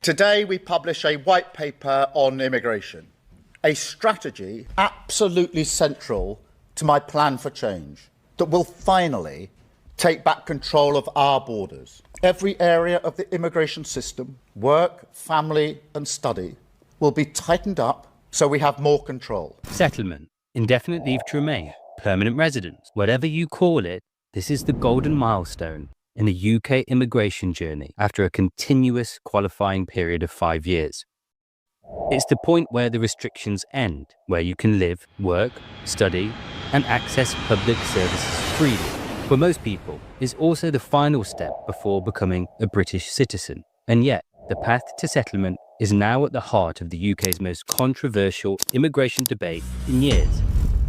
Today we publish a white paper on immigration, a strategy absolutely central to my plan for change that will finally take back control of our borders. Every area of the immigration system, work, family and study, will be tightened up so we have more control. Settlement, indefinite leave to remain, permanent residence, whatever you call it, this is the golden milestone in the UK immigration journey after a continuous qualifying period of 5 years. It's the point where the restrictions end, where you can live, work, study, and access public services freely. For most people, it's also the final step before becoming a British citizen. And yet, the path to settlement is now at the heart of the UK's most controversial immigration debate in years.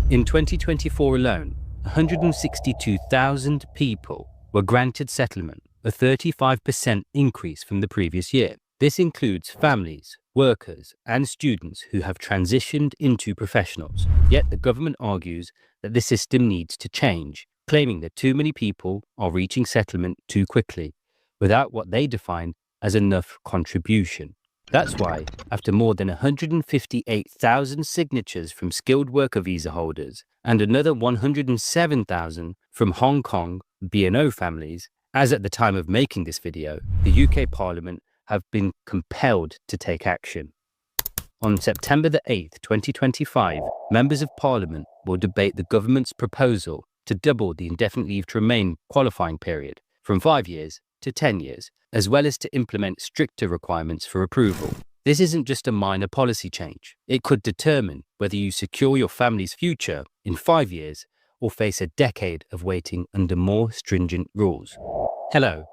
In 2024 alone, 162,000 people were granted settlement, a 35% increase from the previous year. This includes families, workers, and students who have transitioned into professionals. Yet the government argues that the system needs to change, claiming that too many people are reaching settlement too quickly, without what they define as enough contribution. That's why, after more than 158,000 signatures from skilled worker visa holders and another 107,000 from Hong Kong B&O families, as at the time of making this video, the UK Parliament have been compelled to take action. On September the 8th, 2025, members of Parliament will debate the government's proposal to double the indefinite leave to remain qualifying period from 5 years to 10 years, as well as to implement stricter requirements for approval. This isn't just a minor policy change. It could determine whether you secure your family's future in 5 years or face a decade of waiting under more stringent rules. Hello,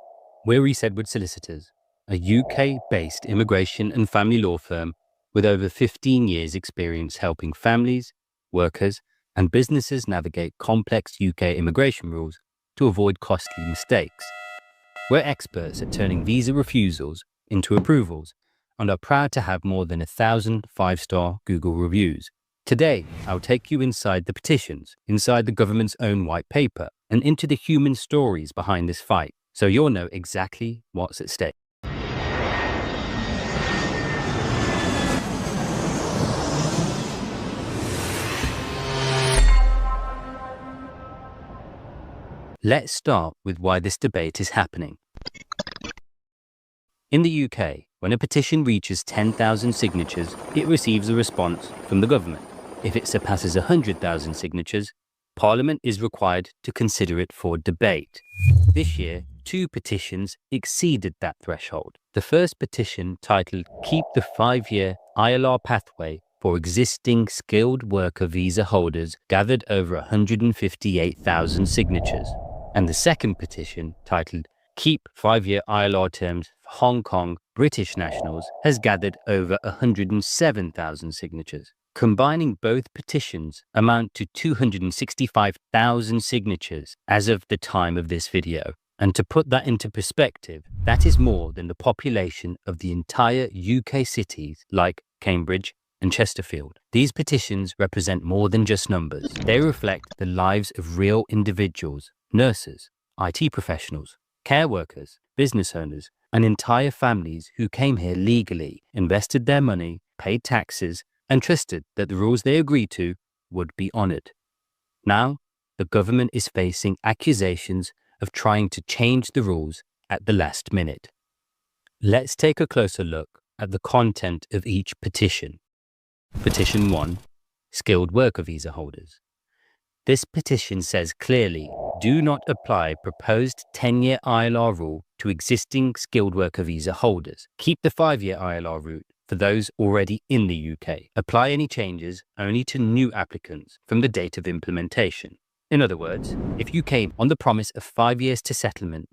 we're Reese Edwards Solicitors, a UK-based immigration and family law firm with over 15 years' experience helping families, workers, and businesses navigate complex UK immigration rules to avoid costly mistakes. We're experts at turning visa refusals into approvals and are proud to have more than 1,000 5-star Google reviews. Today, I'll take you inside the petitions, inside the government's own white paper, and into the human stories behind this fight, so you'll know exactly what's at stake. Let's start with why this debate is happening. In the UK, when a petition reaches 10,000 signatures, it receives a response from the government. If it surpasses 100,000 signatures, Parliament is required to consider it for debate. This year, 2 petitions exceeded that threshold. The first petition, titled "Keep the 5-Year ILR Pathway for Existing Skilled Worker Visa Holders," gathered over 158,000 signatures. And the second petition, titled "Keep 5-Year ILR Terms for Hong Kong British Nationals," has gathered over 107,000 signatures. Combining both petitions amount to 265,000 signatures as of the time of this video. And to put that into perspective, that is more than the population of the entire UK cities like Cambridge and Chesterfield. These petitions represent more than just numbers. They reflect the lives of real individuals, nurses, IT professionals, care workers, business owners, and entire families who came here legally, invested their money, paid taxes, and trusted that the rules they agreed to would be honoured. Now, the government is facing accusations of trying to change the rules at the last minute. Let's take a closer look at the content of each petition. Petition 1, Skilled Worker Visa Holders. This petition says clearly, do not apply proposed 10-year ILR rule to existing skilled worker visa holders. Keep the 5-year ILR route for those already in the UK. Apply any changes only to new applicants from the date of implementation. In other words, if you came on the promise of 5 years to settlement,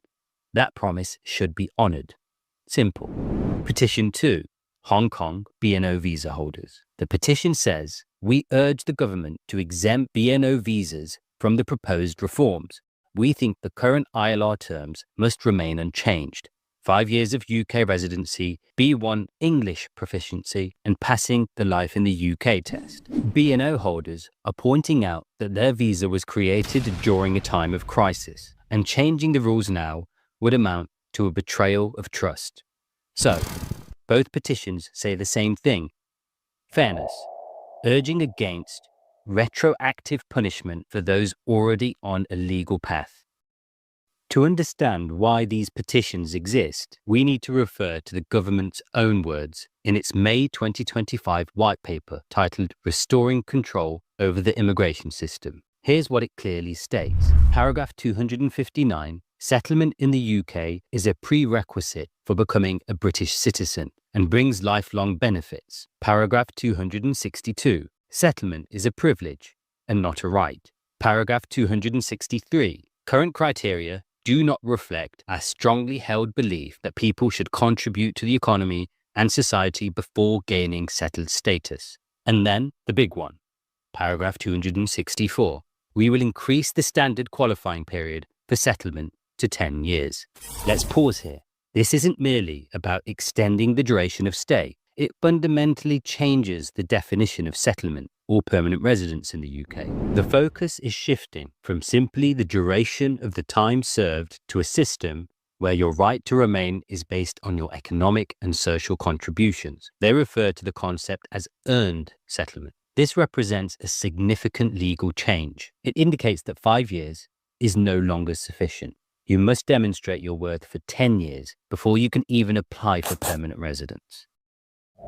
that promise should be honoured. Simple. Petition 2, Hong Kong B&O visa holders. The petition says, we urge the government to exempt B&O visas from the proposed reforms. We think the current ILR terms must remain unchanged. 5 years of UK residency, B1 English proficiency, and passing the Life in the UK test. B&O holders are pointing out that their visa was created during a time of crisis, and changing the rules now would amount to a betrayal of trust. So, Both petitions say the same thing: fairness, urging against retroactive punishment for those already on a legal path. To understand why these petitions exist, we need to refer to the government's own words in its May 2025 white paper titled Restoring Control over the Immigration System. Here's what it clearly states. Paragraph 259, settlement in the UK is a prerequisite for becoming a British citizen and brings lifelong benefits. Paragraph 262, settlement is a privilege and not a right. Paragraph 263, current criteria do not reflect a strongly held belief that people should contribute to the economy and society before gaining settled status. And then the big one, paragraph 264. We will increase the standard qualifying period for settlement to 10 years. Let's pause here. This isn't merely about extending the duration of stay. It fundamentally changes the definition of settlement or permanent residence in the UK. The focus is shifting from simply the duration of the time served to a system where your right to remain is based on your economic and social contributions. They refer to the concept as earned settlement. This represents a significant legal change. It indicates that 5 years is no longer sufficient. You must demonstrate your worth for 10 years before you can even apply for permanent residence.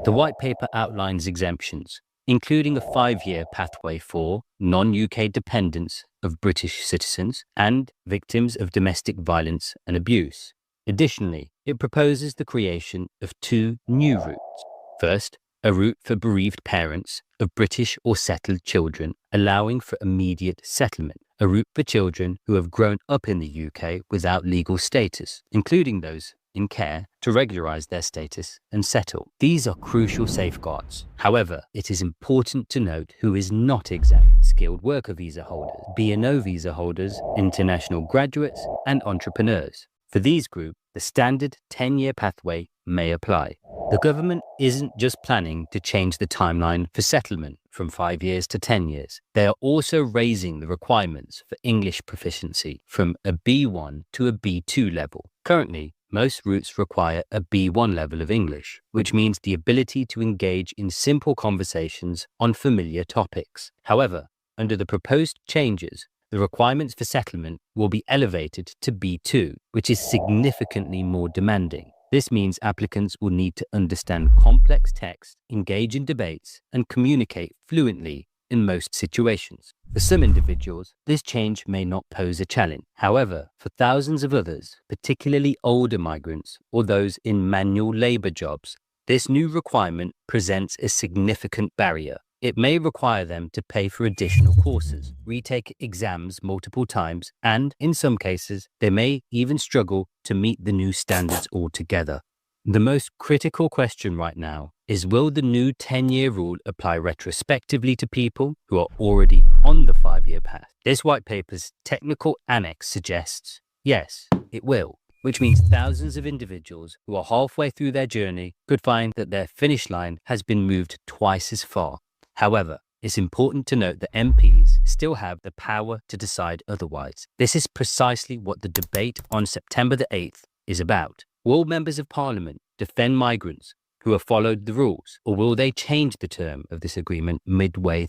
The white paper outlines exemptions, including a 5-year pathway for non-UK dependents of British citizens and victims of domestic violence and abuse. Additionally, it proposes the creation of 2 new routes. First, a route for bereaved parents of British or settled children, allowing for immediate settlement. A route for children who have grown up in the UK without legal status, including those in care, to regularize their status and settle. These are crucial safeguards. However, it is important to note who is not exempt: skilled worker visa holders, B&O visa holders, international graduates, and entrepreneurs. For these groups, the standard 10-year pathway may apply. The government isn't just planning to change the timeline for settlement from 5 years to 10 years. They are also raising the requirements for English proficiency from a B1 to a B2 level. Currently, most routes require a B1 level of English, which means the ability to engage in simple conversations on familiar topics. However, under the proposed changes, the requirements for settlement will be elevated to B2, which is significantly more demanding. This means applicants will need to understand complex text, engage in debates, and communicate fluently in most situations. For some individuals, this change may not pose a challenge. However, for thousands of others, particularly older migrants or those in manual labor jobs, this new requirement presents a significant barrier. It may require them to pay for additional courses, retake exams multiple times, and in some cases, they may even struggle to meet the new standards altogether. The most critical question right now is, will the new 10-year rule apply retrospectively to people who are already on the 5-year path? This white paper's technical annex suggests yes, it will, which means thousands of individuals who are halfway through their journey could find that their finish line has been moved twice as far. However, it's important to note that MPs still have the power to decide otherwise. This is precisely what the debate on September the 8th is about. Will members of Parliament defend migrants who have followed the rules, or will they change the term of this agreement midway?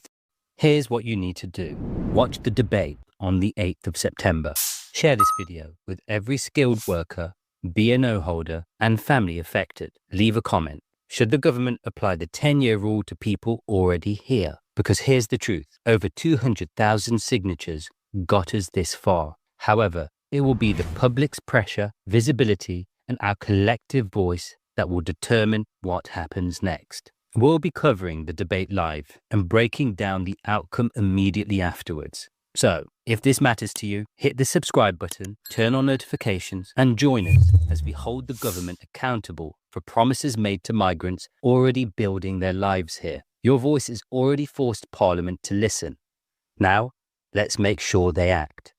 Here's what you need to do. Watch the debate on the 8th of September. Share this video with every skilled worker, B&O holder, and family affected. Leave a comment. Should the government apply the 10-year rule to people already here? Because here's the truth. Over 200,000 signatures got us this far. However, it will be the public's pressure, visibility, and our collective voice that will determine what happens next. We'll be covering the debate live and breaking down the outcome immediately afterwards. So, if this matters to you, hit the subscribe button, turn on notifications, and join us as we hold the government accountable for promises made to migrants already building their lives here. Your voice has already forced Parliament to listen. Now, let's make sure they act.